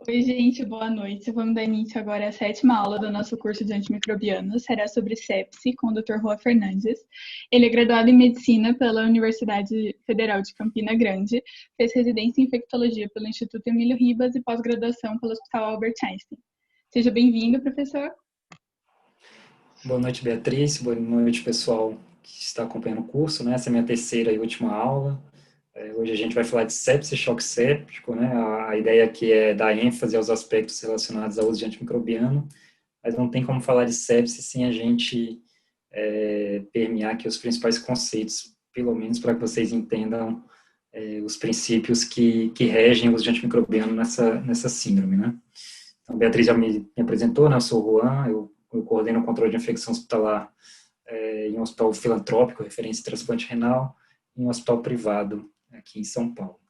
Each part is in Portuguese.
Oi, gente, boa noite. Vamos dar início agora à sétima aula do nosso curso de antimicrobianos. Será sobre sepse com o Dr. Rua Fernandes. Ele é graduado em medicina pela Universidade Federal de Campina Grande, fez residência em infectologia pelo Instituto Emílio Ribas e pós-graduação pelo Hospital Albert Einstein. Seja bem-vindo, professor. Boa noite, Beatriz. Boa noite, pessoal que está acompanhando o curso, né? Essa é a minha terceira e última aula. Hoje a gente vai falar de sepse e choque séptico, né? A ideia aqui é dar ênfase aos aspectos relacionados ao uso de antimicrobiano, mas não tem como falar de sepse sem a gente permear aqui os principais conceitos, pelo menos para que vocês entendam os princípios que regem o uso de antimicrobiano nessa síndrome, né? Então, a Beatriz já me apresentou, né? Eu sou o Juan, eu coordeno o controle de infecção hospitalar em um hospital filantrópico, referência em transplante renal, e em um hospital privado aqui em São Paulo.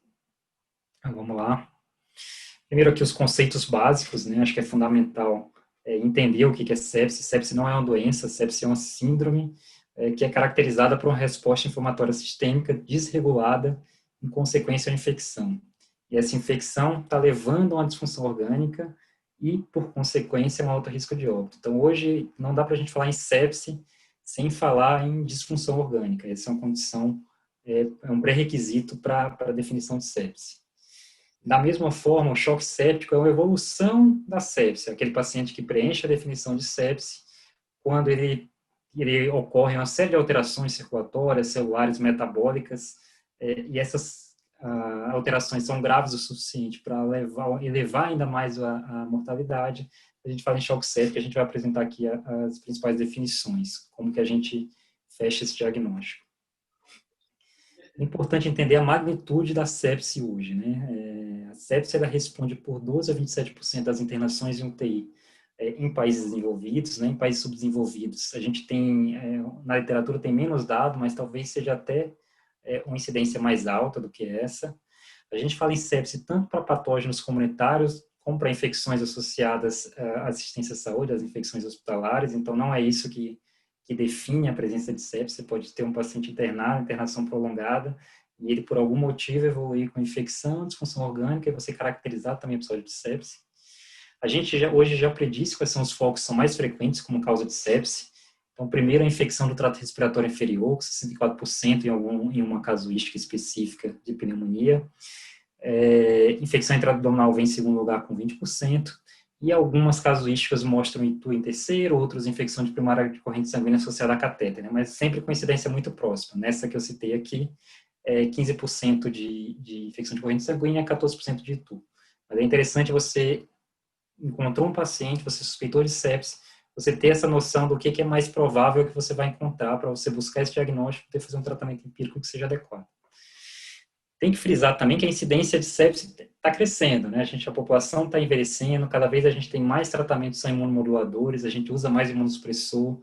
Então, vamos lá. Primeiro aqui os conceitos básicos, né? Acho que é fundamental entender o que é sepse. Sepse não é uma doença, sepse é uma síndrome que é caracterizada por uma resposta inflamatória sistêmica desregulada em consequência à infecção. E essa infecção está levando a uma disfunção orgânica e, por consequência, um alto risco de óbito. Então, hoje, não dá para a gente falar em sepse sem falar em disfunção orgânica. Essa é uma condição, é um pré-requisito para a definição de sepse. Da mesma forma, o choque séptico é uma evolução da sepse, aquele paciente que preenche a definição de sepse quando ele ocorre uma série de alterações circulatórias, celulares, metabólicas, e essas alterações são graves o suficiente para elevar ainda mais a mortalidade. A gente fala em choque séptico, a gente vai apresentar aqui as principais definições, como que a gente fecha esse diagnóstico. É importante entender a magnitude da sepse hoje, né? A sepse ela responde por 12 a 27% das internações em UTI em países desenvolvidos, né? Em países subdesenvolvidos. A gente tem, na literatura tem menos dado, mas talvez seja até uma incidência mais alta do que essa. A gente fala em sepse tanto para patógenos comunitários, como para infecções associadas à assistência à saúde, às infecções hospitalares, então não é isso que define a presença de sepse. Você pode ter um paciente internado, internação prolongada, e ele por algum motivo evoluir com infecção, disfunção orgânica, e você caracterizar também o episódio de sepse. A gente hoje já prediz quais são os focos que são mais frequentes como causa de sepse. Então, primeiro, a infecção do trato respiratório inferior, com 64% em uma casuística específica de pneumonia. Infecção intra-abdominal vem em segundo lugar com 20%, e algumas casuísticas mostram itu em terceiro, outras infecção de primária de corrente sanguínea associada a catéter, né? Mas sempre com incidência muito próxima. Nessa que eu citei aqui, 15% de infecção de corrente sanguínea e 14% de itu. Mas é interessante você encontrou um paciente, você suspeitou de sepse, você ter essa noção do que é mais provável que você vai encontrar para você buscar esse diagnóstico e fazer um tratamento empírico que seja adequado. Tem que frisar também que a incidência de sepse está crescendo, né? A população está envelhecendo, cada vez a gente tem mais tratamentos são imunomoduladores, a gente usa mais imunossupressor,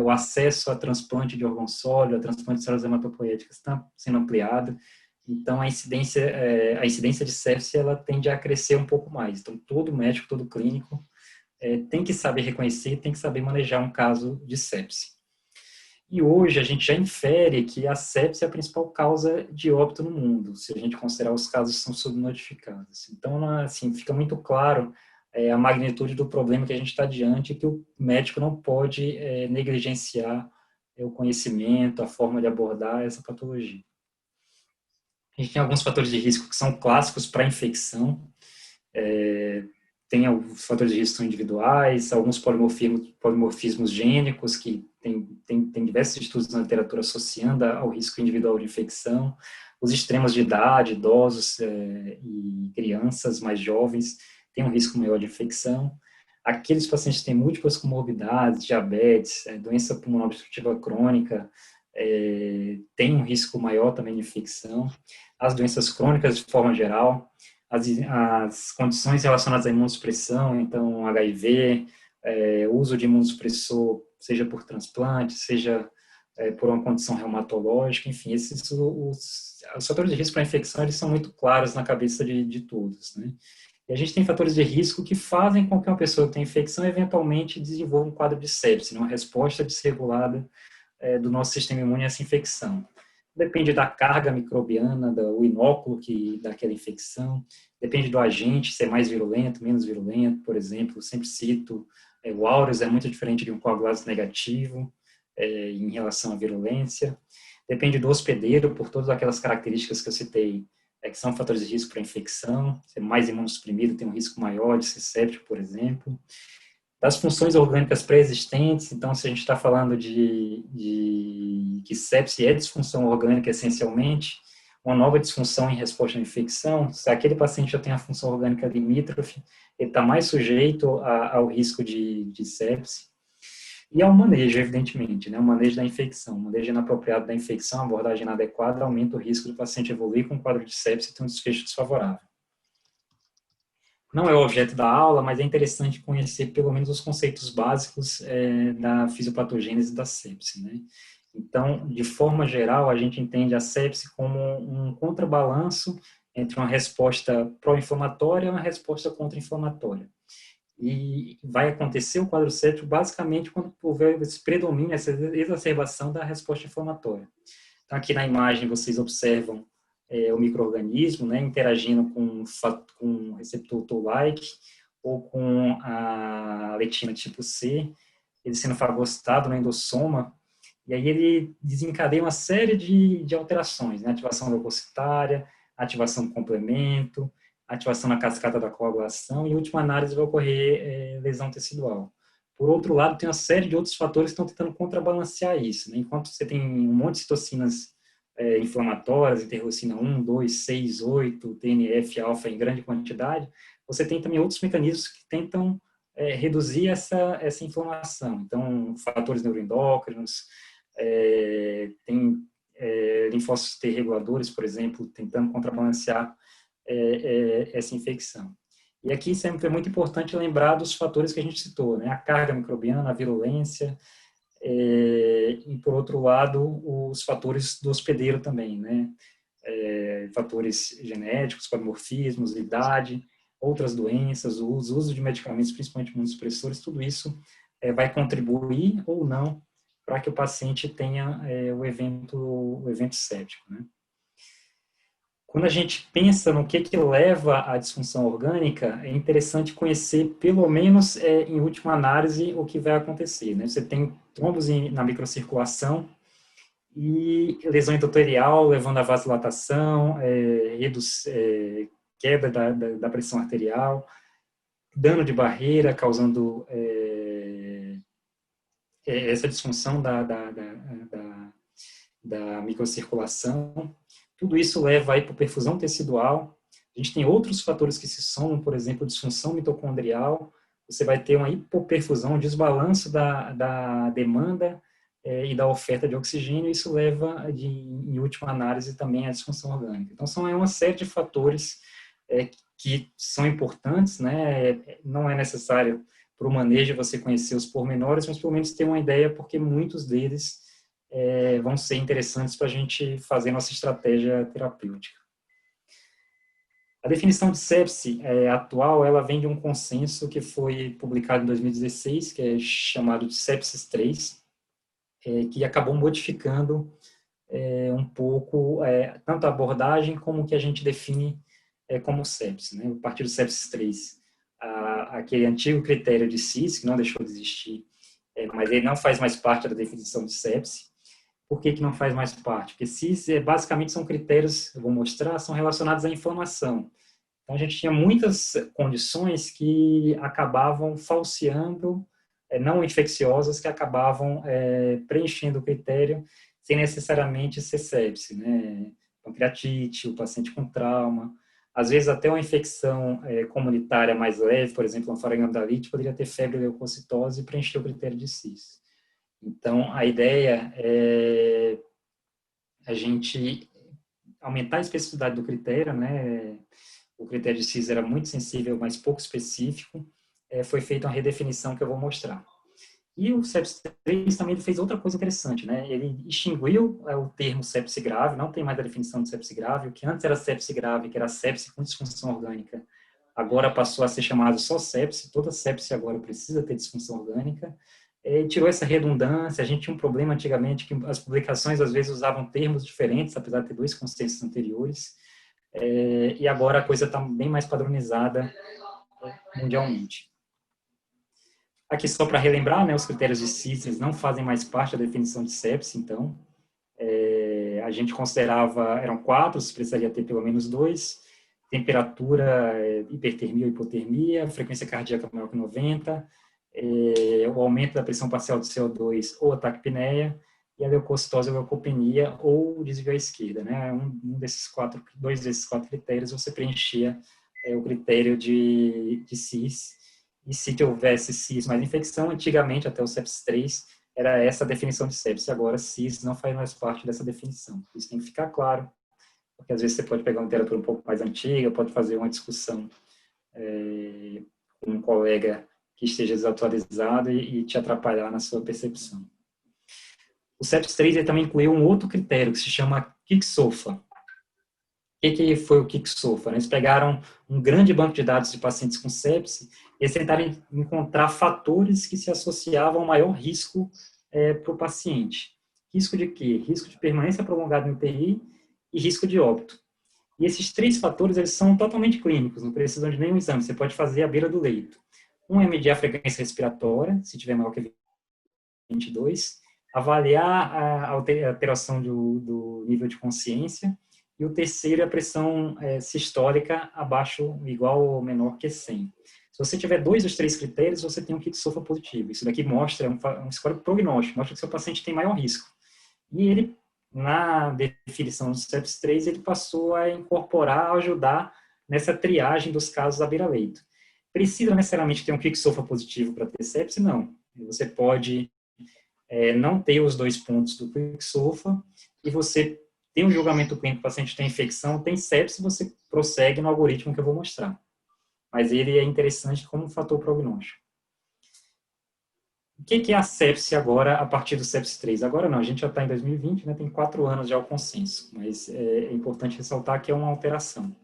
o acesso a transplante de órgão sólido, a transplante de células hematopoéticas está sendo ampliado, então a incidência de sepse ela tende a crescer um pouco mais. Então todo médico, todo clínico tem que saber reconhecer, tem que saber manejar um caso de sepse. E hoje a gente já infere que a sepse é a principal causa de óbito no mundo, se a gente considerar os casos que são subnotificados. Então, assim, fica muito claro a magnitude do problema que a gente está diante, que o médico não pode negligenciar o conhecimento, a forma de abordar essa patologia. A gente tem alguns fatores de risco que são clássicos para a infecção. Tem alguns fatores de risco individuais, alguns polimorfismos gênicos, que tem diversos estudos na literatura associando ao risco individual de infecção, os extremos de idade, idosos e crianças mais jovens têm um risco maior de infecção, aqueles pacientes que têm múltiplas comorbidades, diabetes, doença pulmonar obstrutiva crônica, têm um risco maior também de infecção, as doenças crônicas de forma geral, as condições relacionadas à imunossupressão, então HIV, uso de imunossupressor, seja por transplante, seja por uma condição reumatológica, enfim, os fatores de risco para a infecção eles são muito claros na cabeça de todos, né? E a gente tem fatores de risco que fazem com que uma pessoa que tem infecção eventualmente desenvolva um quadro de sepse, uma resposta desregulada do nosso sistema imune a essa infecção. Depende da carga microbiana, do inóculo que daquela infecção, depende do agente, se é mais virulento, menos virulento, por exemplo, eu sempre cito, o aureus é muito diferente de um coagulase negativo em relação à virulência, depende do hospedeiro, por todas aquelas características que eu citei, que são fatores de risco para infecção, ser mais imunossuprimido tem um risco maior de ser séptico, por exemplo, das funções orgânicas pré-existentes, então, se a gente está falando de que sepse é disfunção orgânica essencialmente, uma nova disfunção em resposta à infecção, se aquele paciente já tem a função orgânica limítrofe, ele está mais sujeito ao risco de sepse, e ao manejo, evidentemente, né, o manejo da infecção, o manejo inapropriado da infecção, a abordagem inadequada, aumenta o risco do paciente evoluir com um quadro de sepse e ter um desfecho desfavorável. Não é o objeto da aula, mas é interessante conhecer pelo menos os conceitos básicos da fisiopatogênese da sepse, né? Então, de forma geral, a gente entende a sepse como um contrabalanço entre uma resposta pró-inflamatória e uma resposta contra-inflamatória. E vai acontecer o quadro séptico basicamente quando houver esse predomínio, essa exacerbação da resposta inflamatória. Então, aqui na imagem vocês observam o micro-organismo, né, interagindo com o receptor toll-like ou com a letina tipo C, ele sendo fagocitado no endossoma, e aí ele desencadeia uma série de alterações, né, ativação leucocitária, ativação do complemento, ativação na cascata da coagulação, e, em última análise, vai ocorrer lesão tecidual. Por outro lado, tem uma série de outros fatores que estão tentando contrabalancear isso, né? Enquanto você tem um monte de citocinas inflamatórias, interleucina 1, 2, 6, 8, TNF-alfa em grande quantidade, você tem também outros mecanismos que tentam reduzir essa inflamação. Então, fatores neuroendócrinos, tem linfócitos T reguladores, por exemplo, tentando contrabalancear essa infecção. E aqui sempre é muito importante lembrar dos fatores que a gente citou, né? A carga microbiana, a virulência, e, por outro lado, os fatores do hospedeiro também, né? Fatores genéticos, polimorfismos, idade, outras doenças, o uso de medicamentos, principalmente imunossupressores, tudo isso vai contribuir ou não para que o paciente tenha o evento séptico, né? Quando a gente pensa no que leva à disfunção orgânica, é interessante conhecer, pelo menos em última análise, o que vai acontecer, né? Você tem trombos na microcirculação e lesão endotelial, levando à vasodilatação, queda da pressão arterial, dano de barreira, causando essa disfunção da microcirculação. Tudo isso leva aí para perfusão tecidual. A gente tem outros fatores que se somam, por exemplo, disfunção mitocondrial. Você vai ter uma hipoperfusão, um desbalanço da demanda e da oferta de oxigênio. E isso leva, em última análise, também à disfunção orgânica. Então, são uma série de fatores que são importantes, né? Não é necessário para o manejo você conhecer os pormenores, mas pelo menos ter uma ideia, porque muitos deles vão ser interessantes para a gente fazer nossa estratégia terapêutica. A definição de sepse atual, ela vem de um consenso que foi publicado em 2016, que é chamado de Sepsis 3, que acabou modificando um pouco tanto a abordagem como o que a gente define como sepse, né? A partir do Sepsis 3, aquele antigo critério de CIS, que não deixou de existir, mas ele não faz mais parte da definição de sepse. Por que não faz mais parte? Porque CIS, basicamente, são critérios, eu vou mostrar, são relacionados à inflamação. Então, a gente tinha muitas condições que acabavam falseando, não infecciosas, que acabavam preenchendo o critério sem necessariamente ser sepse, né? Pancreatite, o paciente com trauma, às vezes até uma infecção comunitária mais leve, por exemplo, uma faringoamidalite, poderia ter febre e leucocitose e preencher o critério de CIS. Então, a ideia é a gente aumentar a especificidade do critério, né? O critério de CIS era muito sensível, mas pouco específico. Foi feita uma redefinição que eu vou mostrar. E o sepsis 3 também fez outra coisa interessante, né? Ele extinguiu o termo sepse grave, não tem mais a definição de sepse grave. O que antes era sepse grave, que era sepse com disfunção orgânica, agora passou a ser chamado só sepse. Toda sepse agora precisa ter disfunção orgânica. tirou essa redundância. A gente tinha um problema antigamente que as publicações às vezes usavam termos diferentes, apesar de ter dois conceitos anteriores, e agora a coisa está bem mais padronizada mundialmente. Aqui só para relembrar, né, os critérios de CIS não fazem mais parte da definição de sepse, então a gente considerava, eram 4, se precisaria ter pelo menos 2, temperatura, hipertermia ou hipotermia, frequência cardíaca maior que 90, o aumento da pressão parcial de CO2 ou a taquipneia, e a leucocitose ou leucopenia ou desvio à esquerda, né? Dois desses 4 critérios você preenchia o critério de CIS, e se houvesse CIS mais infecção, antigamente, até o sepsis 3, era essa a definição de sepsis. Agora, CIS não faz mais parte dessa definição. Isso tem que ficar claro, porque às vezes você pode pegar uma literatura um pouco mais antiga, pode fazer uma discussão com um colega que esteja desatualizado e te atrapalhar na sua percepção. O sepsis 3 ele também incluiu um outro critério que se chama Kick-SOFA. O que foi o Kick-SOFA? Eles pegaram um grande banco de dados de pacientes com sepsis e eles tentaram encontrar fatores que se associavam ao maior risco para o paciente. Risco de quê? Risco de permanência prolongada no UTI e risco de óbito. E esses 3 fatores eles são totalmente clínicos, não precisam de nenhum exame, você pode fazer à beira do leito. Um é medir a frequência respiratória, se tiver maior que 22, avaliar a alteração do nível de consciência, e o terceiro é a pressão sistólica abaixo, igual ou menor que 100. Se você tiver 2 dos 3 critérios, você tem um Kick-SOFA positivo. Isso daqui mostra um score prognóstico, mostra que seu paciente tem maior risco. E ele, na definição do sepsis 3, ele passou a incorporar, a ajudar nessa triagem dos casos à beira-leito. Precisa necessariamente ter um Kick-SOFA positivo para ter sepsis? Não. Você pode não ter os 2 pontos do Kick-SOFA e você tem um julgamento clínico, o paciente tem infecção, tem sepsis, você prossegue no algoritmo que eu vou mostrar. Mas ele é interessante como fator prognóstico. O que é a sepsis agora, a partir do sepsis 3? Agora não, a gente já está em 2020, né, tem 4 anos já o consenso, mas é importante ressaltar que é uma alteração.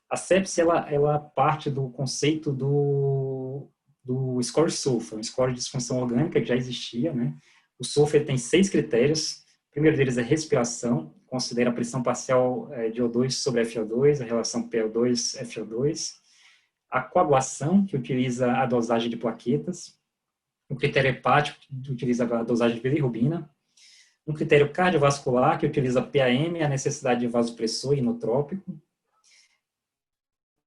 A sepsis, ela parte do conceito do score SOFA, um score de disfunção orgânica que já existia, né? O SOFA tem 6 critérios. O primeiro deles é respiração, considera a pressão parcial de O2 sobre FO2, a relação PO2-FO2. A coagulação, que utiliza a dosagem de plaquetas. O critério hepático, que utiliza a dosagem de bilirrubina. Um critério cardiovascular, que utiliza PAM, a necessidade de vasopressor inotrópico.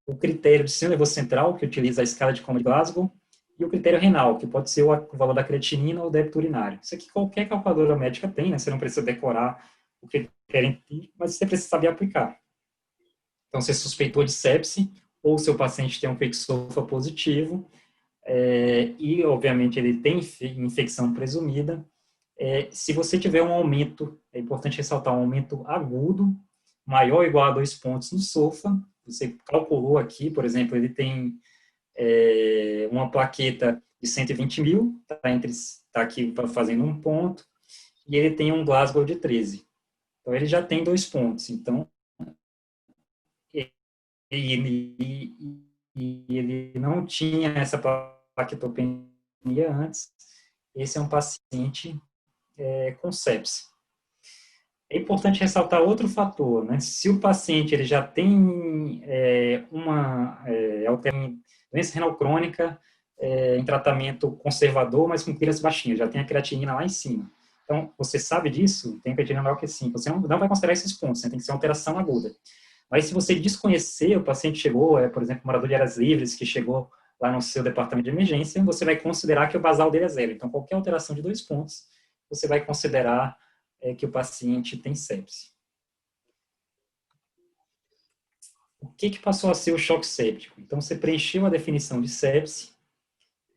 O critério de sistema nervoso central, que utiliza a escala de Coma de Glasgow. E o critério renal, que pode ser o valor da creatinina ou o débito urinário. Isso aqui qualquer calculadora médica tem, né? Você não precisa decorar o critério, mas você precisa saber aplicar. Então, você suspeitou de sepse, ou seu paciente tem um Kick-SOFA positivo, e, obviamente, ele tem infecção presumida. Se você tiver um aumento, é importante ressaltar, um aumento agudo, maior ou igual a 2 pontos no SOFA, você calculou aqui, por exemplo, ele tem uma plaqueta de 120 mil, está aqui fazendo 1 ponto, e ele tem um Glasgow de 13. Então, ele já tem 2 pontos. Então, ele não tinha essa plaquetopenia antes. Esse é um paciente com sepse. É importante ressaltar outro fator, né? Se o paciente ele já tem uma doença renal crônica em tratamento conservador, mas com clearance baixinha, já tem a creatinina lá em cima. Então, você sabe disso, tem creatinina maior que 5, você não vai considerar esses pontos, né? Tem que ser uma alteração aguda. Mas se você desconhecer, o paciente chegou, por exemplo, morador de áreas livres, que chegou lá no seu departamento de emergência, você vai considerar que o basal dele é 0. Então, qualquer alteração de 2 pontos, você vai considerar que o paciente tem sepse. O que passou a ser o choque séptico? Então, você preencheu a definição de sepse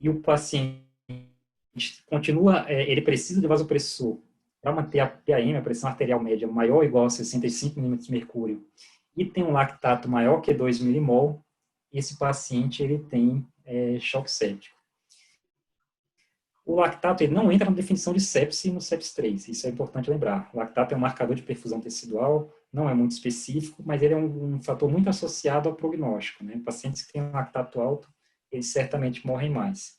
e o paciente continua, ele precisa de vasopressor para manter a PAM, a pressão arterial média, maior ou igual a 65 milímetros de mercúrio, e tem um lactato maior que 2 milimol, esse paciente ele tem choque séptico. O lactato ele não entra na definição de sepse no sepsis 3, isso é importante lembrar. O lactato é um marcador de perfusão tecidual, não é muito específico, mas ele é um fator muito associado ao prognóstico, né? Pacientes que têm um lactato alto, eles certamente morrem mais.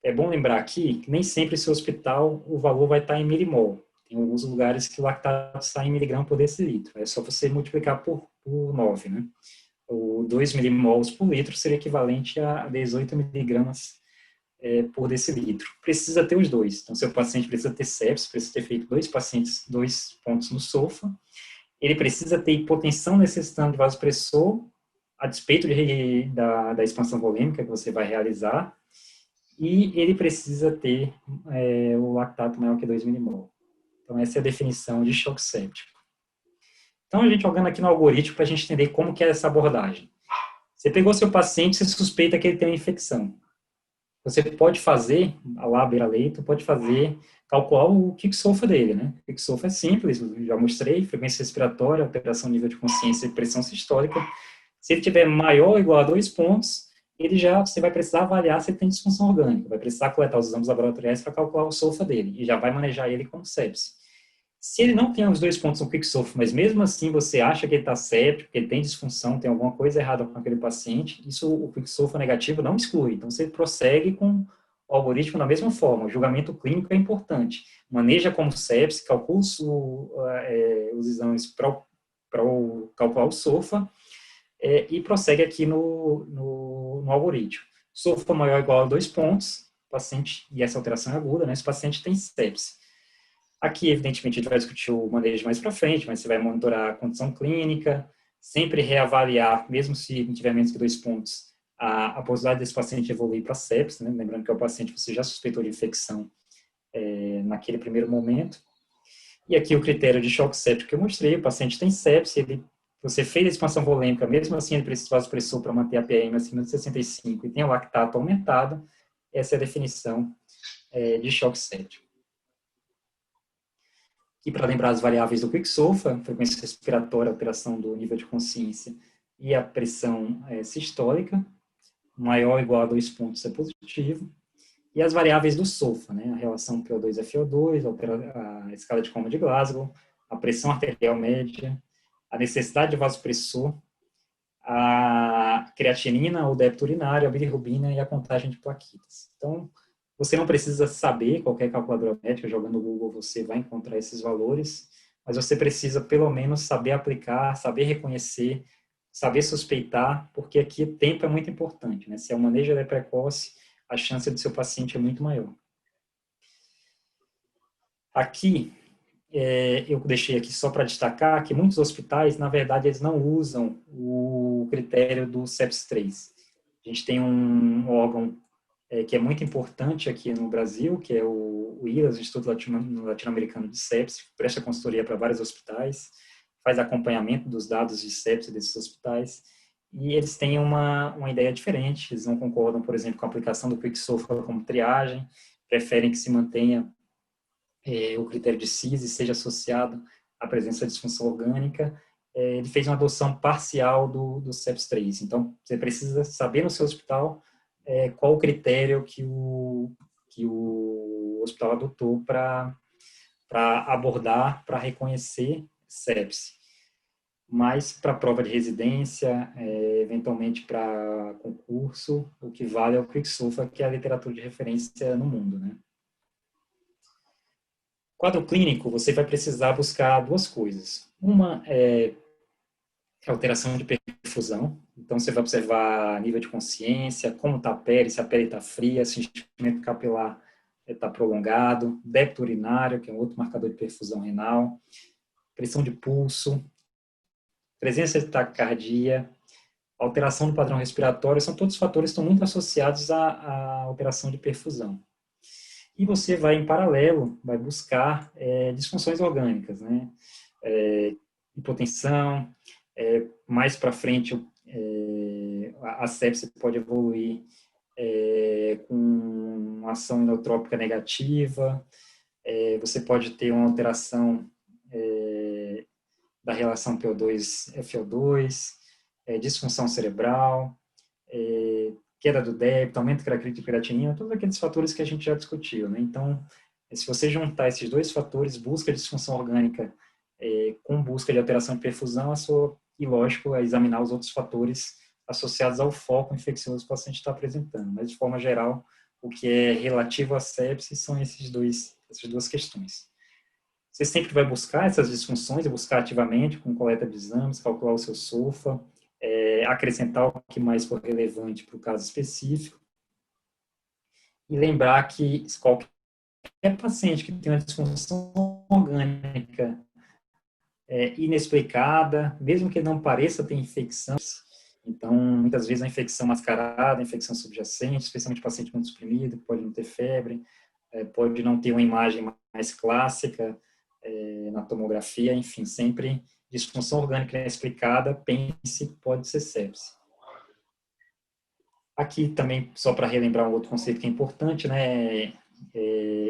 É bom lembrar aqui que nem sempre seu hospital o valor vai estar em milimol. Tem alguns lugares que o lactato sai em miligrama por decilitro. É só você multiplicar por 9, né? O 2 milimols por litro seria equivalente a 18 miligramas por decilitro. Precisa ter os dois. Então, seu paciente precisa ter sepsis, precisa ter feito 2 pontos no SOFA. Ele precisa ter hipotensão necessitando de vasopressor, a despeito da expansão volêmica que você vai realizar. E ele precisa ter o lactato maior que 2 milimol. Então, essa é a definição de choque séptico. Então, a gente jogando aqui no algoritmo para a gente entender como que é essa abordagem. Você pegou seu paciente, você suspeita que ele tem uma infecção. Você pode fazer, lá beira-leito, pode fazer, calcular o Kick-SOFA dele, né? O Kick-SOFA é simples, já mostrei, frequência respiratória, alteração nível de consciência e pressão sistólica. Se ele tiver maior ou igual a 2 pontos, você vai precisar avaliar se ele tem disfunção orgânica, vai precisar coletar os exames laboratoriais para calcular o SOFA dele, e já vai manejar ele como sepsis. Se ele não tem os 2 pontos no Quick-SOFA, mas mesmo assim você acha que ele está séptico, que ele tem disfunção, tem alguma coisa errada com aquele paciente, isso o Quick-SOFA negativo não exclui. Então você prossegue com o algoritmo da mesma forma. O julgamento clínico é importante. Maneja como sepsis, calcula os exames para calcular o SOFA e prossegue aqui no algoritmo. SOFA maior ou igual a 2 pontos, paciente, e essa alteração é aguda, né? Esse paciente tem sepsis. Aqui, evidentemente, a gente vai discutir o manejo mais para frente, mas você vai monitorar a condição clínica, sempre reavaliar, mesmo se não tiver menos que 2 pontos, a possibilidade desse paciente evoluir para sepsis, né? Lembrando que é o paciente que você já suspeitou de infecção naquele primeiro momento. E aqui o critério de choque séptico que eu mostrei, o paciente tem sepsis, você fez a expansão volêmica, mesmo assim ele precisa de vasopressor para manter a PM acima de 65 e tem o lactato aumentado, essa é a definição de choque séptico. E para lembrar as variáveis do Quick-SOFA, frequência respiratória, alteração do nível de consciência e a pressão sistólica, maior ou igual a 2 pontos é positivo. E as variáveis do SOFA, né, a relação PO2-FO2, a escala de coma de Glasgow, a pressão arterial média, a necessidade de vasopressor, a creatinina, o débito urinário, a bilirrubina e a contagem de plaquetas. Então, você não precisa saber, qualquer calculadora médica, jogando no Google, você vai encontrar esses valores, mas você precisa, pelo menos, saber aplicar, saber reconhecer, saber suspeitar, porque aqui o tempo é muito importante, né? Se o manejo é precoce, a chance do seu paciente é muito maior. Aqui, eu deixei aqui só para destacar que muitos hospitais, na verdade, eles não usam o critério do SEPS-3. A gente tem um órgão que é muito importante aqui no Brasil, que é o ILAS, o Instituto Latino-Americano de Sepsis, presta consultoria para vários hospitais, faz acompanhamento dos dados de sepsis desses hospitais, e eles têm uma ideia diferente, eles não concordam, por exemplo, com a aplicação do Quick-SOFA como triagem, preferem que se mantenha o critério de CIS e seja associado à presença de disfunção orgânica. Ele fez uma adoção parcial do SEPS-3, então você precisa saber no seu hospital qual o critério que o hospital adotou para abordar, para reconhecer sepse. Mas para prova de residência, eventualmente para concurso, o que vale é o Quick-SOFA, que é a literatura de referência no mundo, né? Quadro clínico, você vai precisar buscar duas coisas. Uma é alteração de perfusão. Então, você vai observar nível de consciência, como está a pele, se a pele está fria, se o enchimento capilar está prolongado, débito urinário, que é um outro marcador de perfusão renal, pressão de pulso, presença de taquicardia, alteração do padrão respiratório, são todos fatores que estão muito associados à alteração de perfusão. E você vai, em paralelo, vai buscar disfunções orgânicas, né? Hipotensão, mais para frente a sepse pode evoluir com uma ação inotrópica negativa, você pode ter uma alteração da relação PO2-FO2, disfunção cerebral, queda do débito, aumento de creatinina, todos aqueles fatores que a gente já discutiu, né? Então, se você juntar esses dois fatores, busca de disfunção orgânica com busca de alteração de perfusão, e lógico, é examinar os outros fatores associados ao foco infeccioso que o paciente está apresentando. Mas, de forma geral, o que é relativo à sepse são essas duas questões. Você sempre vai buscar essas disfunções, buscar ativamente com coleta de exames, calcular o seu SOFA, acrescentar o que mais for relevante para o caso específico, e lembrar que qualquer paciente que tem uma disfunção orgânica inexplicada, mesmo que não pareça ter infecção, então, muitas vezes a infecção mascarada, a infecção subjacente, especialmente paciente muito exprimido, pode não ter febre, pode não ter uma imagem mais clássica na tomografia, enfim, sempre disfunção orgânica inexplicada, pense que pode ser sepse. Aqui também, só para relembrar um outro conceito que é importante, né,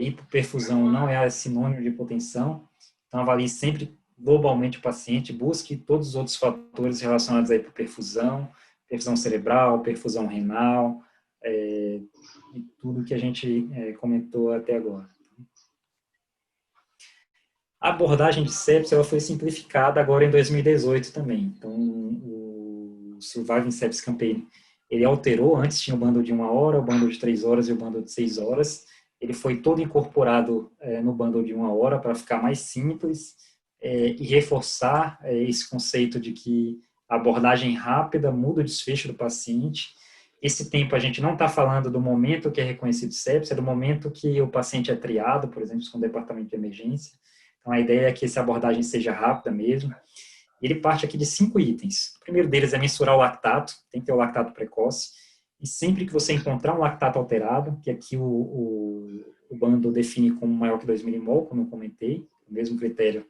hipoperfusão não é sinônimo de hipotensão, então avalie sempre globalmente o paciente, busque todos os outros fatores relacionados à hipoperfusão, perfusão cerebral, perfusão renal, e tudo que a gente comentou até agora. A abordagem de sepsis ela foi simplificada agora em 2018 também. Então, o Surviving Sepsis Campaign, ele alterou, antes tinha o bundle de 1 hora, o bundle de 3 horas e o bundle de 6 horas. Ele foi todo incorporado no bundle de 1 hora para ficar mais simples e reforçar esse conceito de que a abordagem rápida muda o desfecho do paciente. Esse tempo a gente não está falando do momento que é reconhecido sepsis, é do momento que o paciente é triado, por exemplo, com o departamento de emergência. Então, a ideia é que essa abordagem seja rápida mesmo. Ele parte aqui de 5 itens. O primeiro deles é mensurar o lactato, tem que ter o lactato precoce. E sempre que você encontrar um lactato alterado, que aqui o bundle define como maior que 2 milimol, como eu comentei, o mesmo critério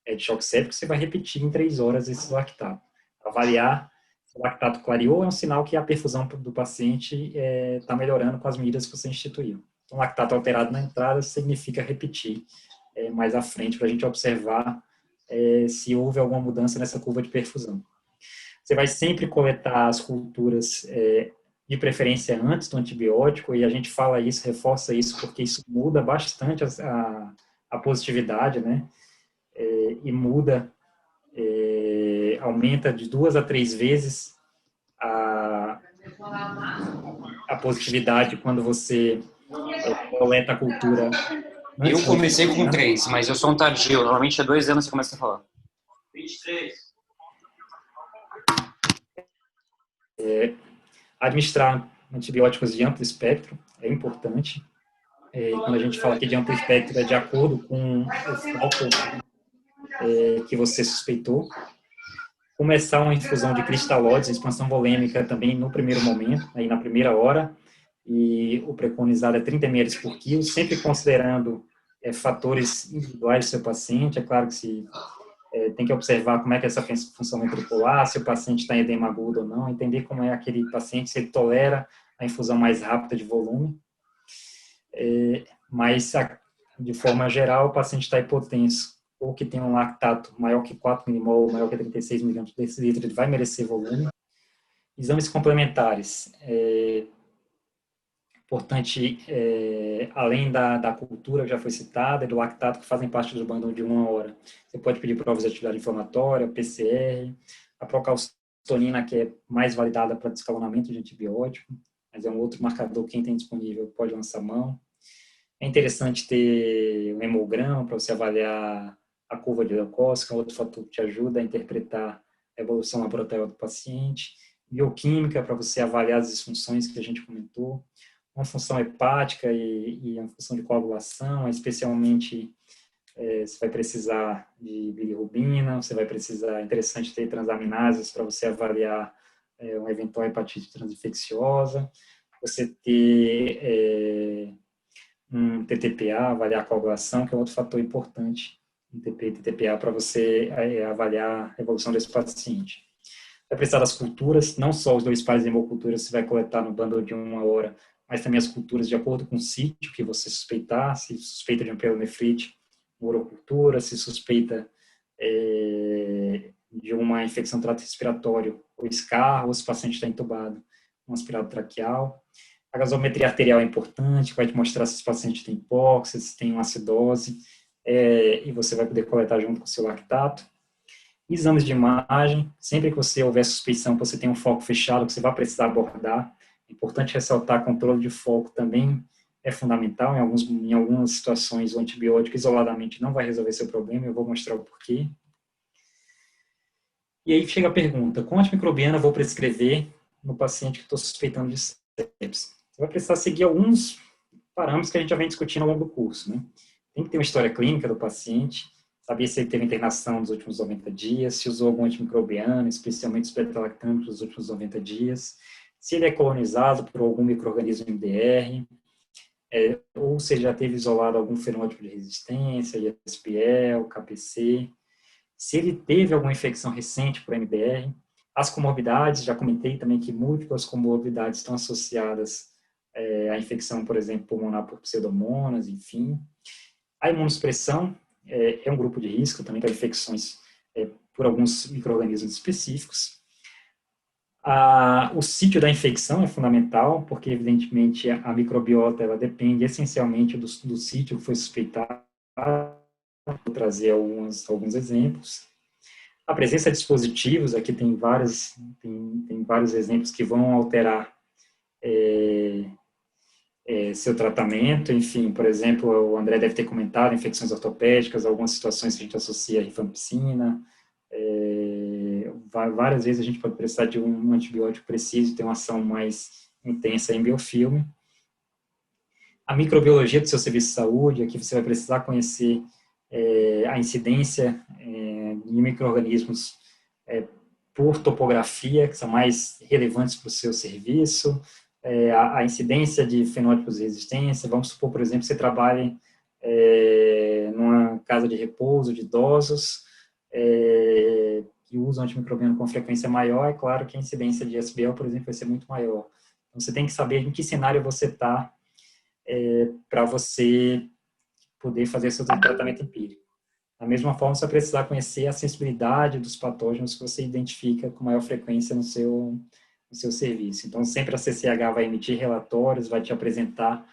de choque séptico, você vai repetir em 3 horas esse lactato. Avaliar se o lactato clareou é um sinal que a perfusão do paciente está melhorando com as medidas que você instituiu. Então, lactato alterado na entrada significa repetir mais à frente, para a gente observar se houve alguma mudança nessa curva de perfusão. Você vai sempre coletar as culturas de preferência antes do antibiótico, e a gente fala isso, reforça isso, porque isso muda bastante a positividade, né? E muda, aumenta de 2 a 3 vezes a positividade quando você coleta a cultura. Eu comecei com 3, mas eu sou um tardio. Normalmente é 2 anos que você começa a falar. 23. Administrar antibióticos de amplo espectro é importante. Quando a gente fala aqui de amplo espectro, é de acordo com o foco que você suspeitou. Começar uma infusão de cristalóides, expansão volêmica também no primeiro momento, aí na primeira hora, e o preconizado é 30 ml por quilo, sempre considerando fatores individuais do seu paciente. É claro que tem que observar como é que é essa função ventricular, se o paciente está em edema agudo ou não, entender como é aquele paciente, se ele tolera a infusão mais rápida de volume. Mas, de forma geral, o paciente está hipotenso, ou que tem um lactato maior que 4 milimol, maior que 36 miligramas por decilitro, ele vai merecer volume. Exames complementares. Importante, além da cultura que já foi citada, e do lactato, que fazem parte do bundle de 1 hora. Você pode pedir provas de atividade inflamatória, PCR, a procalcitonina, que é mais validada para descalonamento de antibiótico, mas é um outro marcador, quem tem disponível pode lançar mão. É interessante ter um hemograma para você avaliar a curva de leucócito, que é outro fator que te ajuda a interpretar a evolução laboratorial do paciente. Bioquímica, para você avaliar as disfunções que a gente comentou. Uma função hepática e uma função de coagulação, especialmente você vai precisar de bilirrubina, você vai precisar, é interessante ter transaminases para você avaliar uma eventual hepatite transinfecciosa, você ter um TTPA, avaliar a coagulação, que é outro fator importante, um TP e TTPA, para você avaliar a evolução desse paciente. Vai precisar das culturas, não só os 2 pares de hemocultura você vai coletar no bundle de 1 hora, mas também as culturas de acordo com o sítio que você suspeitar, se suspeita de uma pielonefrite, urocultura, se suspeita de uma infecção do trato respiratório, ou escarro, ou se o paciente está entubado, um aspirado traqueal. A gasometria arterial é importante, vai te mostrar se esse paciente tem hipóxia, se tem uma acidose, e você vai poder coletar junto com o seu lactato. Exames de imagem, sempre que você houver suspeição que você tem um foco fechado, que você vai precisar abordar, É importante ressaltar que controle de foco também é fundamental. Em algumas situações, o antibiótico isoladamente não vai resolver seu problema, eu vou mostrar o porquê. E aí chega a pergunta, qual antimicrobiana vou prescrever no paciente que estou suspeitando de sepse? Você vai precisar seguir alguns parâmetros que a gente já vem discutindo ao longo do curso, né? Tem que ter uma história clínica do paciente, saber se ele teve internação nos últimos 90 dias, se usou algum antimicrobiano, especialmente os beta-lactanos nos últimos 90 dias, se ele é colonizado por algum micro-organismo MDR, ou se ele já teve isolado algum fenótipo de resistência, ISPL, KPC, se ele teve alguma infecção recente por MDR, as comorbidades, já comentei também que múltiplas comorbidades estão associadas à infecção, por exemplo, pulmonar por pseudomonas, enfim. A imunossupressão é um grupo de risco também para infecções por alguns micro-organismos específicos. O sítio da infecção é fundamental, porque, evidentemente, a microbiota ela depende essencialmente do sítio que foi suspeitado. Vou trazer alguns exemplos. A presença de dispositivos, aqui tem vários exemplos que vão alterar seu tratamento, enfim, por exemplo, o André deve ter comentado, infecções ortopédicas, algumas situações que a gente associa a rifampicina, várias vezes a gente pode precisar de um antibiótico preciso, ter uma ação mais intensa em biofilme. A microbiologia do seu serviço de saúde, aqui você vai precisar conhecer a incidência de micro-organismos por topografia, que são mais relevantes para o seu serviço, a incidência de fenótipos de resistência. Vamos supor, por exemplo, que você trabalhe numa casa de repouso de idosos que usam antimicrobiano com frequência maior, é claro que a incidência de SBL, por exemplo, vai ser muito maior. Então, você tem que saber em que cenário você está para você poder fazer seu tratamento empírico. Da mesma forma, você vai precisar conhecer a sensibilidade dos patógenos que você identifica com maior frequência no seu serviço. Então, sempre a CCH vai emitir relatórios, vai te apresentar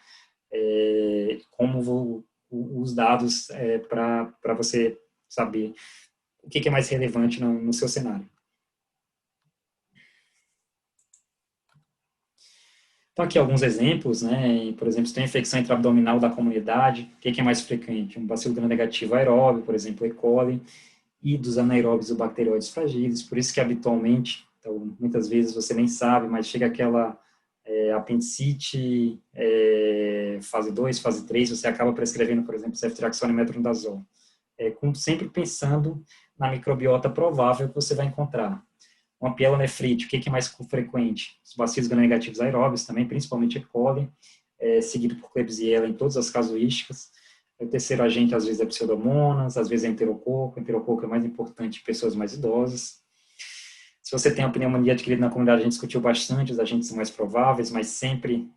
como os dados para você saber o que é mais relevante no seu cenário. Então, aqui alguns exemplos, né? Por exemplo, se tem infecção intraabdominal da comunidade, o que é mais frequente? Um bacilo gram-negativo aeróbio, por exemplo, E. coli, e dos anaeróbios ou bacterióides fragiles. Por isso que, habitualmente, então, muitas vezes você nem sabe, mas chega aquela apendicite, fase 2, fase 3, você acaba prescrevendo, por exemplo, ceftriaxona e metronidazol. Sempre pensando na microbiota provável que você vai encontrar. Uma pielonefrite, o que é mais frequente? Os bacilos gram-negativos aeróbios também, principalmente E. coli, seguido por Klebsiella em todas as casuísticas. O terceiro agente, às vezes, é pseudomonas, às vezes é enterococo. Enterococo é mais importante em pessoas mais idosas. Se você tem a pneumonia adquirida na comunidade, a gente discutiu bastante, os agentes são mais prováveis, mas sempre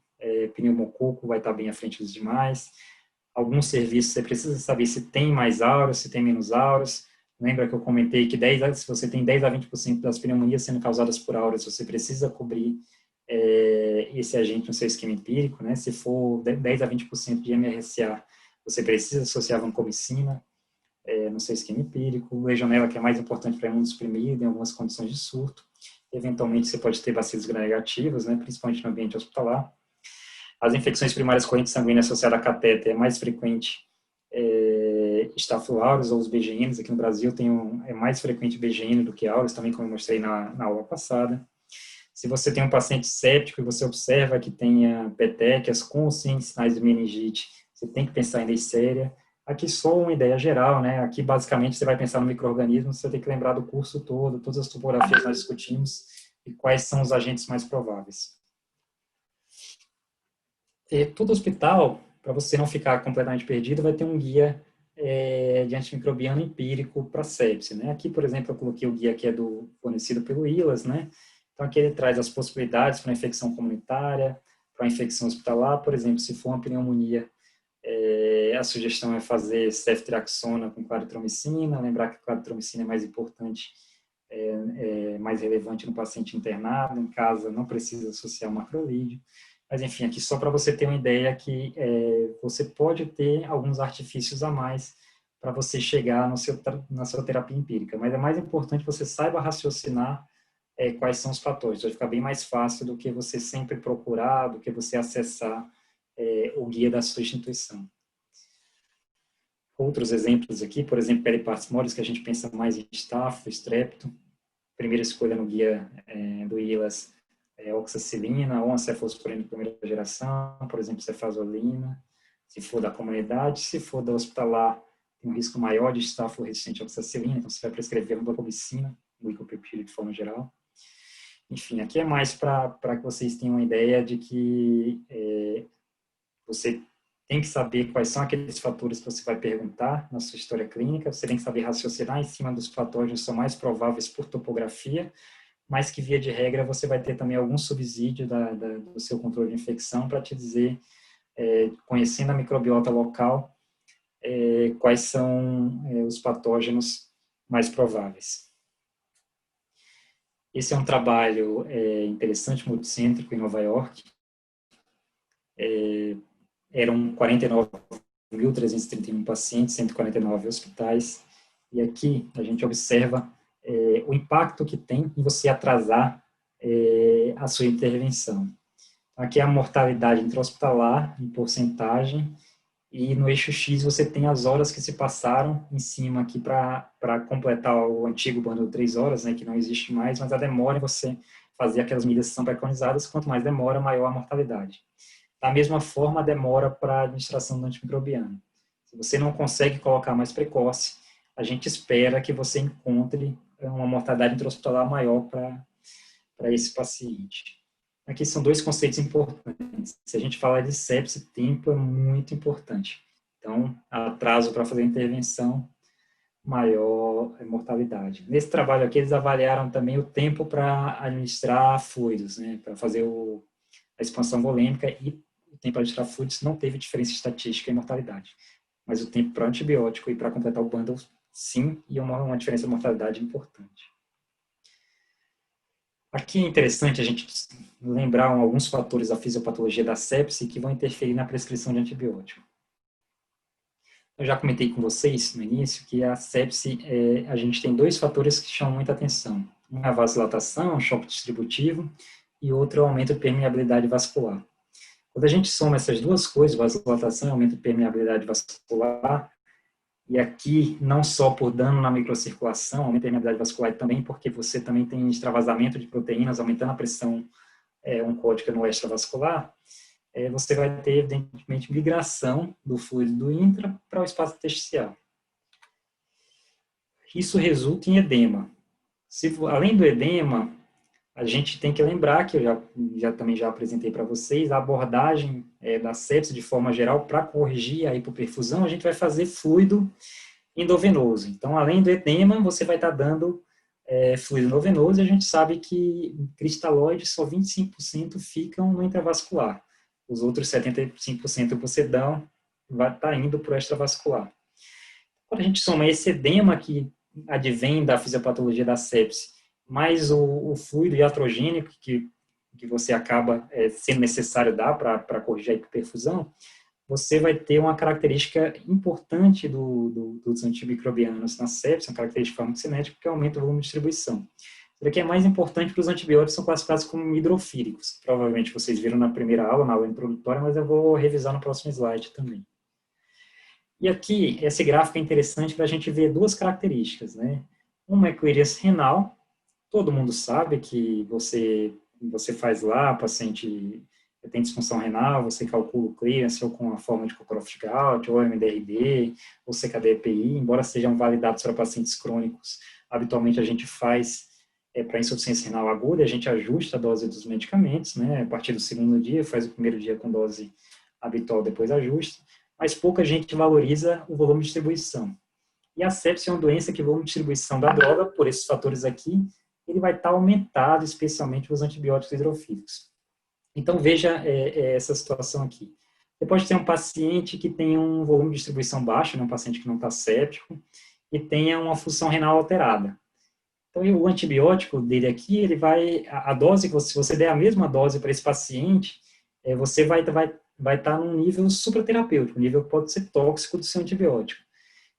pneumococo vai estar bem à frente dos demais. Alguns serviços, você precisa saber se tem mais auras, se tem menos auras. Lembra que eu comentei que se você tem 10 a 20% das pneumonias sendo causadas por auras, você precisa cobrir esse agente no seu esquema empírico, né? Se for 10 a 20% de MRSA, você precisa associar vancomicina no seu esquema empírico. Legionela, que é mais importante para imunossuprimido, em algumas condições de surto. Eventualmente, você pode ter bacilos gram-negativos, né? Principalmente no ambiente hospitalar. As infecções primárias correntes sanguíneas associadas a catéter é mais frequente Staphylococcus aureus ou os BGNs. Aqui no Brasil é mais frequente BGN do que aureus, também como eu mostrei na aula passada. Se você tem um paciente séptico e você observa que tenha petequias com ou sem sinais de meningite, você tem que pensar em Neisseria. Aqui só uma ideia geral, né? Aqui basicamente você vai pensar no micro-organismo, você tem que lembrar do curso todo, todas as topografias que nós discutimos e quais são os agentes mais prováveis. Todo hospital, para você não ficar completamente perdido, vai ter um guia de antimicrobiano empírico para sepse, né? Aqui, por exemplo, eu coloquei o guia que é fornecido pelo ILAS, né? Então, aqui ele traz as possibilidades para infecção comunitária, para infecção hospitalar. Por exemplo, se for uma pneumonia, a sugestão é fazer ceftriaxona com claritromicina, lembrar que a claritromicina é mais importante, mais relevante no paciente internado, em casa não precisa associar o macrolídeo. Mas, enfim, aqui só para você ter uma ideia que você pode ter alguns artifícios a mais para você chegar na sua terapia empírica. Mas é mais importante que você saiba raciocinar quais são os fatores. Vai ficar bem mais fácil do que você sempre procurar, do que você acessar o guia da sua instituição. Outros exemplos aqui, por exemplo, peripartes moles, que a gente pensa mais em estafo, estrépito. Primeira escolha no guia do ILAS é oxacilina ou cefalosporina de primeira geração, por exemplo, cefazolina, se for da comunidade. Se for da hospitalar, tem um risco maior de estafo resistente à oxacilina, então você vai prescrever vancomicina, glicopeptídeo de forma geral. Enfim, aqui é mais para que vocês tenham uma ideia de que você tem que saber quais são aqueles fatores que você vai perguntar na sua história clínica, você tem que saber raciocinar em cima dos patógenos que são mais prováveis por topografia, mas que, via de regra, você vai ter também algum subsídio do seu controle de infecção para te dizer, conhecendo a microbiota local, quais são os patógenos mais prováveis. Esse é um trabalho interessante, multicêntrico, em Nova York. Eram 49.331 pacientes, 149 hospitais, e aqui a gente observa o impacto que tem em você atrasar a sua intervenção. Aqui é a mortalidade intra-hospitalar, em porcentagem, e no eixo X você tem as horas que se passaram em cima aqui para completar o antigo bundle 3 horas, né, que não existe mais, mas a demora em você fazer aquelas medidas que são preconizadas, quanto mais demora, maior a mortalidade. Da mesma forma, a demora para a administração do antimicrobiano. Se você não consegue colocar mais precoce, a gente espera que você encontre uma mortalidade intra-hospitalar maior para esse paciente. Aqui são dois conceitos importantes. Se a gente falar de sepse, tempo é muito importante. Então, atraso para fazer a intervenção, maior mortalidade. Nesse trabalho aqui, eles avaliaram também o tempo para administrar fluidos, né, para fazer a expansão volêmica, e o tempo para administrar fluidos não teve diferença estatística em mortalidade. Mas o tempo para antibiótico e para completar o bundle, sim, e uma diferença de mortalidade importante. Aqui é interessante a gente lembrar alguns fatores da fisiopatologia da sepse que vão interferir na prescrição de antibiótico. Eu já comentei com vocês no início que a sepse, a gente tem dois fatores que chamam muita atenção. Um é a vasodilatação, um choque distributivo, e outro é o aumento de permeabilidade vascular. Quando a gente soma essas duas coisas, vasodilatação e aumento de permeabilidade vascular, e aqui não só por dano na microcirculação, aumento de permeabilidade vascular, também porque você também tem extravasamento de proteínas, aumentando a pressão oncótica no extravascular, você vai ter, evidentemente, migração do fluido do intra para o espaço intersticial. Isso resulta em edema. Além do edema, a gente tem que lembrar, que eu também já apresentei para vocês, a abordagem da sepse de forma geral, para corrigir a hipoperfusão, a gente vai fazer fluido endovenoso. Então, além do edema, você vai estar dando fluido endovenoso, e a gente sabe que cristalóides, só 25% ficam no intravascular. Os outros 75% que você dá vai estar indo para o extravascular. Quando a gente soma esse edema que advém da fisiopatologia da sepse, mais o fluido iatrogênico que você acaba sendo necessário dar para corrigir a hiperfusão, você vai ter uma característica importante dos antimicrobianos na sepse, uma característica farmacocinética, que aumenta o volume de distribuição. O que é mais importante para os antibióticos são classificados como hidrofílicos. Provavelmente vocês viram na primeira aula, na aula introdutória, mas eu vou revisar no próximo slide também. E aqui, esse gráfico é interessante para a gente ver duas características, né? Uma é clearance renal. Todo mundo sabe que você faz lá, o paciente tem disfunção renal, você calcula o clearance ou com a forma de Cockcroft-Gault, ou MDRD, ou CKD-EPI, embora sejam validados para pacientes crônicos, habitualmente a gente faz para insuficiência renal aguda, a gente ajusta a dose dos medicamentos, né, a partir do segundo dia, faz o primeiro dia com dose habitual, depois ajusta, mas pouca gente valoriza o volume de distribuição. E a sepse é uma doença que o volume de distribuição da droga, por esses fatores aqui, ele vai estar aumentado, especialmente os antibióticos hidrofílicos. Então, veja essa situação aqui. Você pode ter um paciente que tem um volume de distribuição baixo, né, um paciente que não está séptico, e tenha uma função renal alterada. Então, o antibiótico dele aqui, ele vai, a dose, se você der a mesma dose para esse paciente, você vai estar num nível supraterapêutico, um nível que pode ser tóxico do seu antibiótico.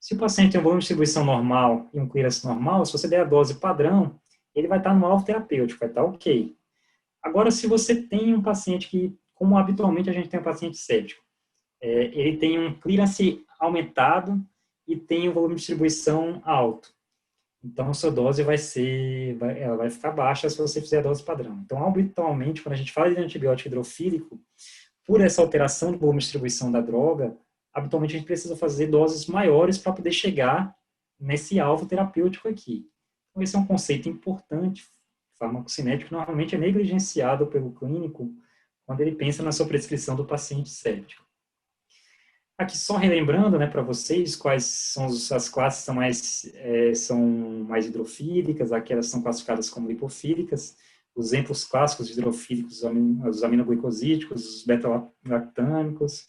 Se o paciente tem um volume de distribuição normal e um clearance normal, se você der a dose padrão, ele vai estar no alvo terapêutico, vai estar ok. Agora, se você tem um paciente que, como habitualmente a gente tem um paciente séptico, ele tem um clearance aumentado e tem um volume de distribuição alto. Então, a sua dose ela vai ficar baixa se você fizer a dose padrão. Então, habitualmente, quando a gente fala de antibiótico hidrofílico, por essa alteração do volume de distribuição da droga, habitualmente a gente precisa fazer doses maiores para poder chegar nesse alvo terapêutico aqui. Então, esse é um conceito importante, farmacocinético, normalmente é negligenciado pelo clínico quando ele pensa na sua prescrição do paciente séptico. Aqui só relembrando, né, para vocês quais são as classes são mais hidrofílicas, aquelas são classificadas como lipofílicas. Os exemplos clássicos de hidrofílicos, os aminoglicosídicos, os beta-lactâmicos,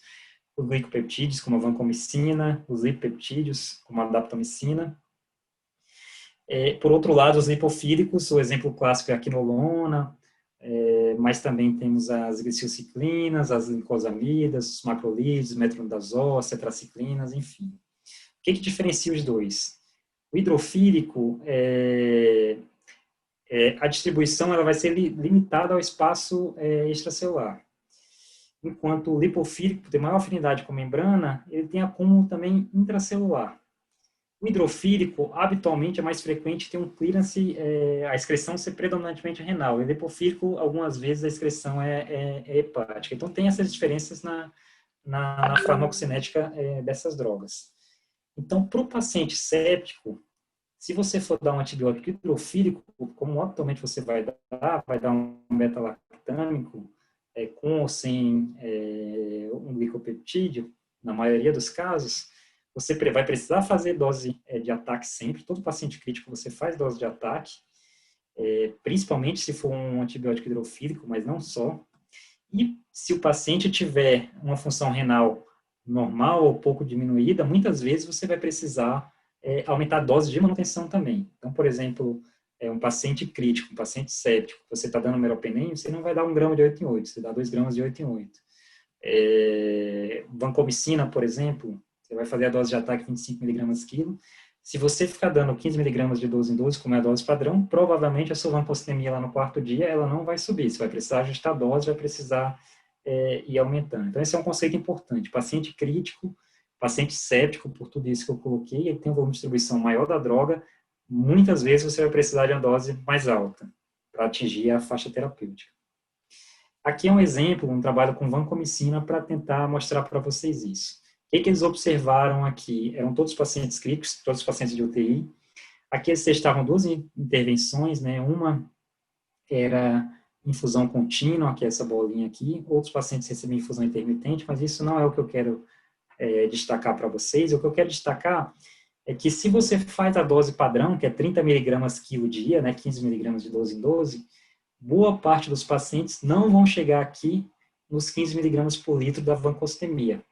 os glicopeptídeos, como a vancomicina, os lipopeptídeos, como a daptomicina. Por outro lado, os lipofílicos, o exemplo clássico é a quinolona, mas também temos as glicilciclinas, as glicosamidas, os macrolídeos, metronidazol, cetraciclinas, enfim. O que diferencia os dois? O hidrofílico, a distribuição ela vai ser limitada ao espaço extracelular. Enquanto o lipofílico tem maior afinidade com a membrana, ele tem acúmulo também intracelular. O hidrofílico, habitualmente, é mais frequente ter um clearance, a excreção ser predominantemente renal. O lipofílico, algumas vezes, a excreção é hepática. Então, tem essas diferenças na farmacocinética dessas drogas. Então, para o paciente séptico, se você for dar um antibiótico hidrofílico, como habitualmente você vai dar um beta-lactâmico, com ou sem um glicopeptídeo, na maioria dos casos, você vai precisar fazer dose de ataque sempre. Todo paciente crítico você faz dose de ataque, principalmente se for um antibiótico hidrofílico, mas não só. E se o paciente tiver uma função renal normal ou pouco diminuída, muitas vezes você vai precisar aumentar a dose de manutenção também. Então, por exemplo, um paciente crítico, um paciente séptico, você está dando meropenem, você não vai dar 1 grama de 8 em 8, você dá 2 gramas de 8 em 8. Vancomicina, por exemplo, você vai fazer a dose de ataque 25 mg quilo. Se você ficar dando 15 mg de 12 em 12, como é a dose padrão, provavelmente a sua vancostemia lá no 4º dia, ela não vai subir. Você vai precisar ajustar a dose, vai precisar ir aumentando. Então, esse é um conceito importante. Paciente crítico, paciente séptico, por tudo isso que eu coloquei, ele tem um volume de distribuição maior da droga, muitas vezes você vai precisar de uma dose mais alta para atingir a faixa terapêutica. Aqui é um exemplo, um trabalho com vancomicina para tentar mostrar para vocês isso. O que eles observaram aqui? Eram todos pacientes críticos, todos pacientes de UTI. Aqui eles testavam 2 intervenções, né? Uma era infusão contínua, que é essa bolinha aqui. Outros pacientes recebiam infusão intermitente, mas isso não é o que eu quero destacar para vocês. O que eu quero destacar é que se você faz a dose padrão, que é 30 mg quilo dia, né? 15 mg de 12 em 12, boa parte dos pacientes não vão chegar aqui nos 15 mg por litro da vancostemia.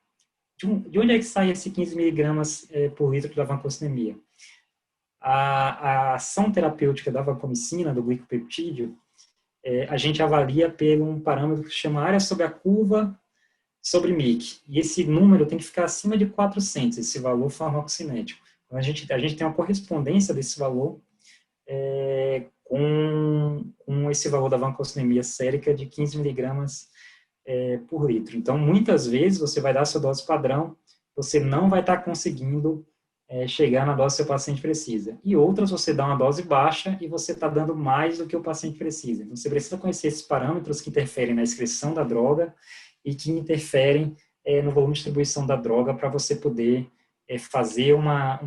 De onde é que sai esse 15 mg por litro da vancostemia? A ação terapêutica da vancomicina, do glicopeptídeo, a gente avalia por um parâmetro que se chama área sobre a curva sobre MIC. E esse número tem que ficar acima de 400, esse valor farmacocinético. Então, a gente tem uma correspondência desse valor com esse valor da vancostemia sérica de 15 mg por litro. Então, muitas vezes, você vai dar a sua dose padrão, você não vai estar conseguindo chegar na dose que o seu paciente precisa. E outras, você dá uma dose baixa e você está dando mais do que o paciente precisa. Então, você precisa conhecer esses parâmetros que interferem na excreção da droga e que interferem no volume de distribuição da droga para você poder fazer uma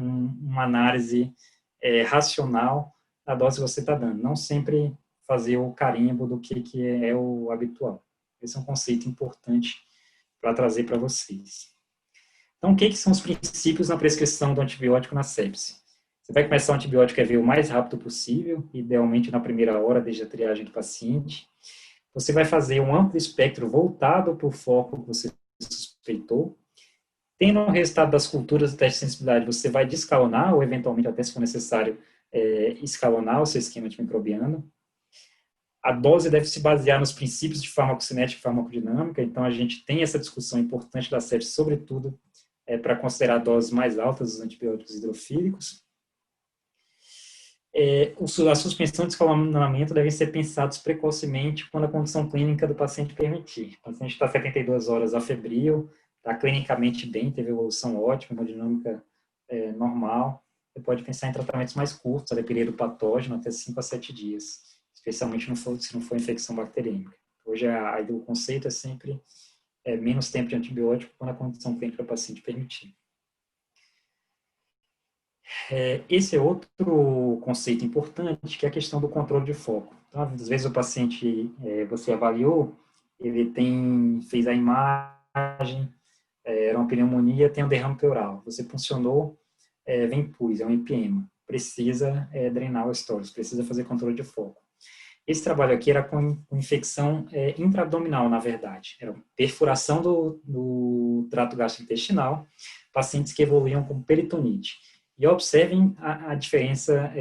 análise racional da dose que você está dando. Não sempre fazer o carimbo do que é o habitual. Esse é um conceito importante para trazer para vocês. Então, o que são os princípios na prescrição do antibiótico na sepse? Você vai começar o antibiótico o mais rápido possível, idealmente na primeira hora, desde a triagem do paciente. Você vai fazer um amplo espectro voltado para o foco que você suspeitou. Tendo o resultado das culturas do teste de sensibilidade, você vai descalonar, ou eventualmente, até se for necessário, escalonar o seu esquema antimicrobiano. A dose deve se basear nos princípios de farmacocinética e farmacodinâmica, então a gente tem essa discussão importante da sepse, sobretudo para considerar doses mais altas dos antibióticos hidrofílicos. A suspensão de escalonamento devem ser pensados precocemente quando a condição clínica do paciente permitir. O paciente está 72 horas afebril, está clinicamente bem, teve evolução ótima, hemodinâmica normal. Você pode pensar em tratamentos mais curtos, a depender do patógeno, até 5 a 7 dias, especialmente se não for infecção bacteriêmica. Hoje, o conceito é sempre menos tempo de antibiótico quando a condição clínica do paciente permitir. Esse é outro conceito importante, que é a questão do controle de foco. Então, às vezes o paciente, você avaliou, ele fez a imagem, era uma pneumonia, tem um derrame pleural. Você puncionou, vem pus, é um empiema. Precisa drenar o estômago, precisa fazer controle de foco. Esse trabalho aqui era com infecção intraabdominal, na verdade. Era perfuração do trato gastrointestinal, pacientes que evoluíam com peritonite. E observem a diferença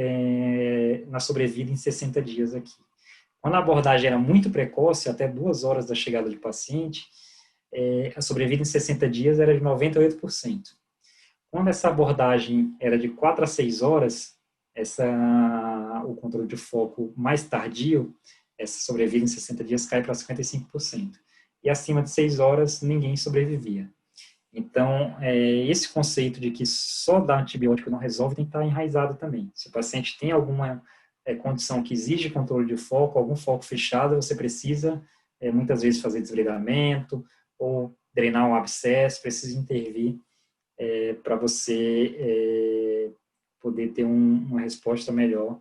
na sobrevida em 60 dias aqui. Quando a abordagem era muito precoce, até 2 horas da chegada do paciente, a sobrevida em 60 dias era de 98%. Quando essa abordagem era de 4 a 6 horas, o controle de foco mais tardio, essa sobrevida em 60 dias cai para 55%. E acima de 6 horas, ninguém sobrevivia. Então, esse conceito de que só dar antibiótico não resolve tem que estar enraizado também. Se o paciente tem alguma condição que exige controle de foco, algum foco fechado, você precisa, muitas vezes, fazer desligamento ou drenar um abscesso, precisa intervir para você poder ter uma resposta melhor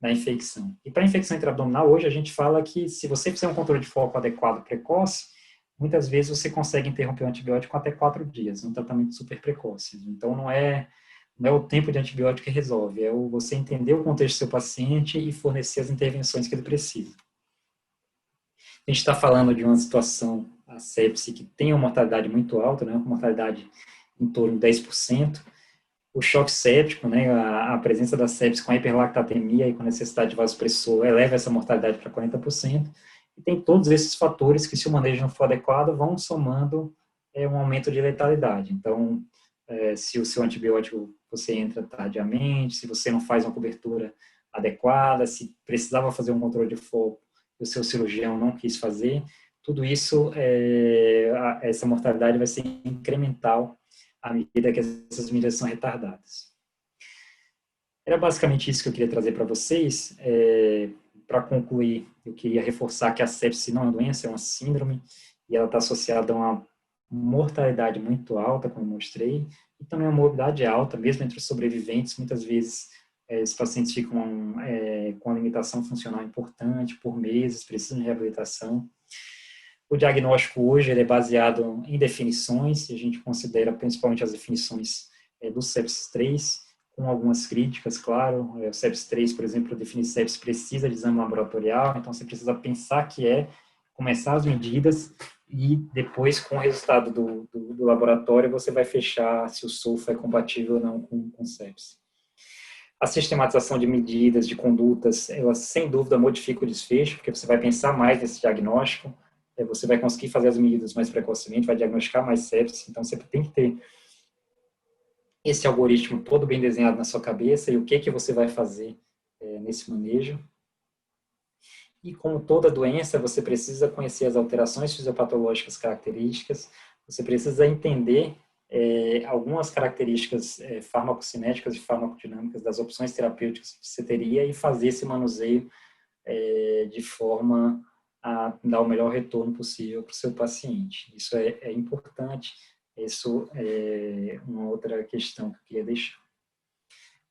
na infecção. E para a infecção intraabdominal, hoje a gente fala que se você fizer um controle de foco adequado precoce, muitas vezes você consegue interromper o antibiótico até 4 dias, um tratamento super precoce. Então, não é o tempo de antibiótico que resolve, é você entender o contexto do seu paciente e fornecer as intervenções que ele precisa. A gente está falando de uma situação, a sepse, que tem uma mortalidade muito alta, né, uma mortalidade em torno de 10%. O choque séptico, né, a presença da sepse com a hiperlactatemia e com a necessidade de vasopressor eleva essa mortalidade para 40%. E tem todos esses fatores que, se o manejo não for adequado, vão somando um aumento de letalidade. Então, se o seu antibiótico você entra tardiamente, se você não faz uma cobertura adequada, se precisava fazer um controle de foco e o seu cirurgião não quis fazer, tudo isso, essa mortalidade vai ser incremental à medida que essas medidas são retardadas. Era basicamente isso que eu queria trazer para vocês. Para concluir, eu queria reforçar que a sepse não é uma doença, é uma síndrome, e ela está associada a uma mortalidade muito alta, como eu mostrei, e também uma morbidade alta, mesmo entre os sobreviventes. Muitas vezes, esses pacientes ficam com uma limitação funcional importante por meses, precisam de reabilitação. O diagnóstico hoje ele é baseado em definições, e a gente considera principalmente as definições do sepsis 3, com algumas críticas, claro. O sepsis 3, por exemplo, definir sepsis precisa de exame laboratorial, então você precisa pensar que começar as medidas e depois, com o resultado do laboratório, você vai fechar se o sulfo é compatível ou não com sepsis. A sistematização de medidas, de condutas, ela sem dúvida modifica o desfecho, porque você vai pensar mais nesse diagnóstico, você vai conseguir fazer as medidas mais precocemente, vai diagnosticar mais sepsis, então você tem que ter esse algoritmo todo bem desenhado na sua cabeça e o que você vai fazer nesse manejo. E como toda doença, você precisa conhecer as alterações fisiopatológicas características, você precisa entender algumas características farmacocinéticas e farmacodinâmicas das opções terapêuticas que você teria e fazer esse manuseio de forma a dar o melhor retorno possível para o seu paciente. Isso é importante, isso é uma outra questão que eu queria deixar.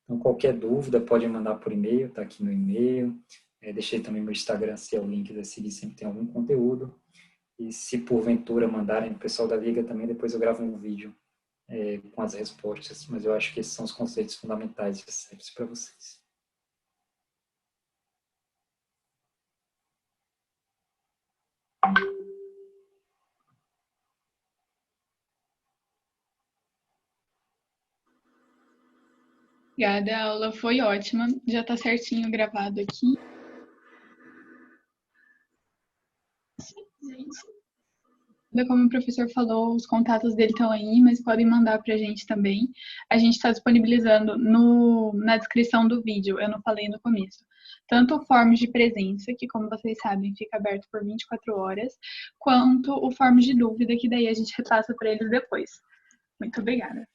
Então, qualquer dúvida pode mandar por e-mail, está aqui no e-mail. Deixei também meu Instagram, se é o link da seguir, sempre tem algum conteúdo. E se porventura mandarem o pessoal da Liga também, depois eu gravo um vídeo com as respostas. Mas eu acho que esses são os conceitos fundamentais de sepsis para vocês. Obrigada, a aula foi ótima. Já está certinho gravado aqui. Gente. Como o professor falou, os contatos dele estão aí, mas podem mandar para a gente também. A gente está disponibilizando na descrição do vídeo, eu não falei no começo, tanto o forms de presença, que como vocês sabem, fica aberto por 24 horas, quanto o forms de dúvida, que daí a gente repassa para eles depois. Muito obrigada.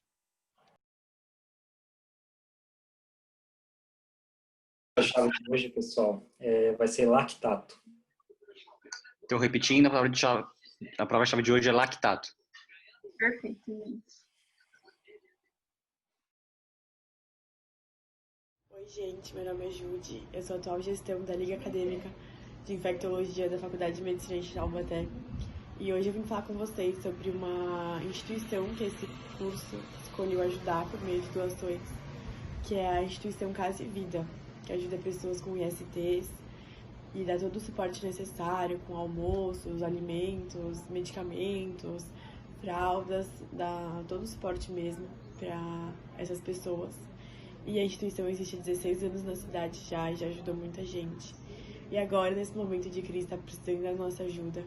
A chave de hoje, pessoal, vai ser lactato. Então, repetindo, a prova-chave de hoje é lactato. Perfeito, gente. Oi, gente, meu nome é Jude, eu sou atual gestão da Liga Acadêmica de Infectologia da Faculdade de Medicina de Taubaté. E hoje eu vim falar com vocês sobre uma instituição que esse curso escolheu ajudar por meio de doações, que é a instituição Casa e Vida, que ajuda pessoas com ISTs e dá todo o suporte necessário, com almoços, alimentos, medicamentos, fraldas, dá todo o suporte mesmo para essas pessoas. E a instituição existe há 16 anos na cidade já ajudou muita gente. E agora, nesse momento de crise, está precisando da nossa ajuda.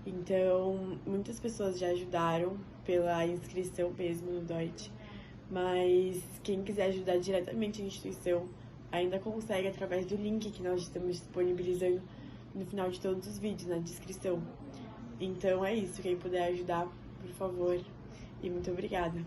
Então, muitas pessoas já ajudaram pela inscrição mesmo no DOIT, mas quem quiser ajudar diretamente a instituição ainda consegue através do link que nós estamos disponibilizando no final de todos os vídeos, na descrição. Então é isso, quem puder ajudar, por favor, e muito obrigada.